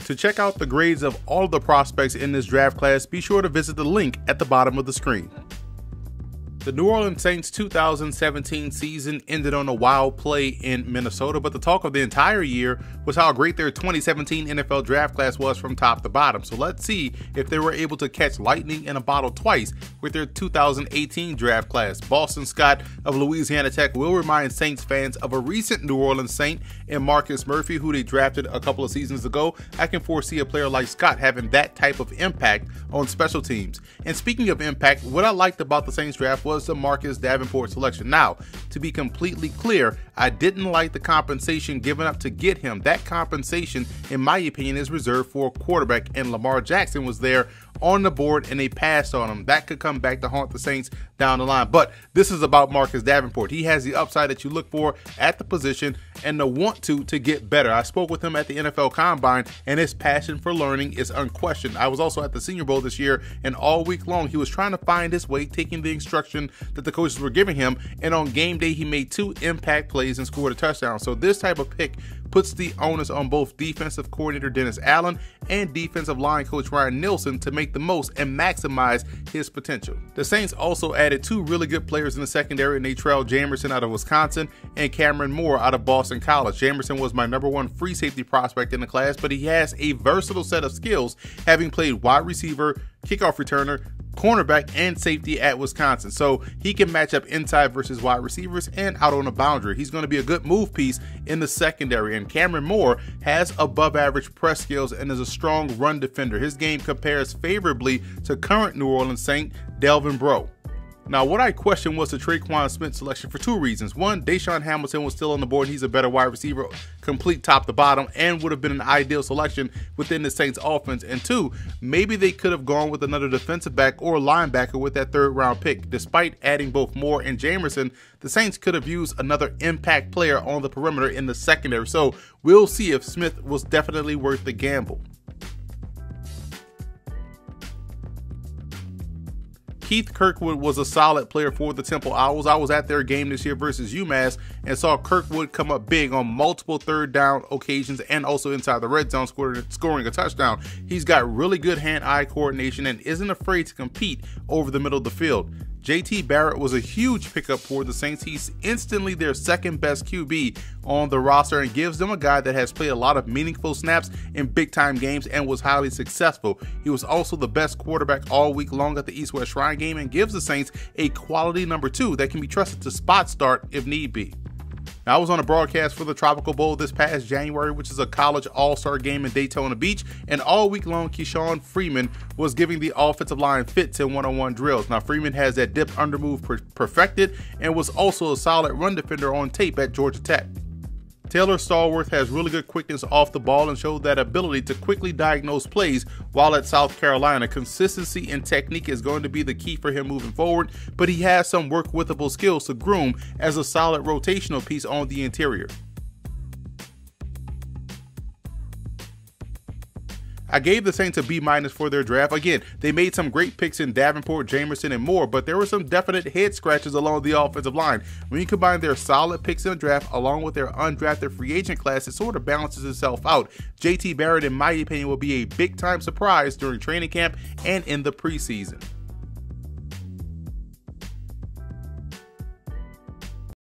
To check out the grades of all of the prospects in this draft class, be sure to visit the link at the bottom of the screen. The New Orleans Saints 2017 season ended on a wild play in Minnesota, but the talk of the entire year was how great their 2017 NFL draft class was from top to bottom. So let's see if they were able to catch lightning in a bottle twice with their 2018 draft class. Boston Scott of Louisiana Tech will remind Saints fans of a recent New Orleans Saint in Marcus Murphy, who they drafted a couple of seasons ago. I can foresee a player like Scott having that type of impact on special teams. And speaking of impact, what I liked about the Saints draft was the Marcus Davenport selection. Now, to be completely clear, I didn't like the compensation given up to get him. That compensation, in my opinion, is reserved for a quarterback, and Lamar Jackson was there on the board and they passed on him. That could come back to haunt the Saints down the line. But this is about Marcus Davenport. He has the upside that you look for at the position and the want to get better. I spoke with him at the NFL Combine, and his passion for learning is unquestioned. I was also at the Senior Bowl this year, and all week long he was trying to find his way, taking the instruction that the coaches were giving him, and on game day he made 2 impact plays and scored a touchdown. So this type of pick puts the onus on both defensive coordinator Dennis Allen and defensive line coach Ryan Nielsen to make the most and maximize his potential. The Saints also added 2 really good players in the secondary, Natrell Jamerson out of Wisconsin and Cameron Moore out of Boston College. Jamerson was my #1 free safety prospect in the class, but he has a versatile set of skills, having played wide receiver, kickoff returner, cornerback, and safety at Wisconsin. So he can match up inside versus wide receivers and out on the boundary. He's going to be a good move piece in the secondary. And Cameron Moore has above average press skills and is a strong run defender. His game compares favorably to current New Orleans Saint Delvin Breaux. Now, what I questioned was the Tre'Quan Smith selection for 2 reasons. One, Deshaun Hamilton was still on the board. He's a better wide receiver, complete top to bottom, and would have been an ideal selection within the Saints offense. And 2, maybe they could have gone with another defensive back or linebacker with that 3rd round pick. Despite adding both Moore and Jamerson, the Saints could have used another impact player on the perimeter in the secondary. So we'll see if Smith was definitely worth the gamble. Keith Kirkwood was a solid player for the Temple Owls. I was at their game this year versus UMass and saw Kirkwood come up big on multiple 3rd down occasions and also inside the red zone scoring a touchdown. He's got really good hand-eye coordination and isn't afraid to compete over the middle of the field. JT Barrett was a huge pickup for the Saints. He's instantly their 2nd best QB on the roster and gives them a guy that has played a lot of meaningful snaps in big-time games and was highly successful. He was also the best quarterback all week long at the East-West Shrine game and gives the Saints a quality #2 that can be trusted to spot start if need be. Now, I was on a broadcast for the Tropical Bowl this past January, which is a college all-star game in Daytona Beach, and all week long, Keyshawn Freeman was giving the offensive line fits in one-on-one drills. Now, Freeman has that dip under move perfected and was also a solid run defender on tape at Georgia Tech. Taylor Stallworth has really good quickness off the ball and showed that ability to quickly diagnose plays while at South Carolina. Consistency and technique is going to be the key for him moving forward, but he has some work-withable skills to groom as a solid rotational piece on the interior. I gave the Saints a B- for their draft. Again, they made some great picks in Davenport, Jamerson, and Moore, but there were some definite head scratches along the offensive line. When you combine their solid picks in the draft along with their undrafted free agent class, it sort of balances itself out. JT Barrett, in my opinion, will be a big-time surprise during training camp and in the preseason.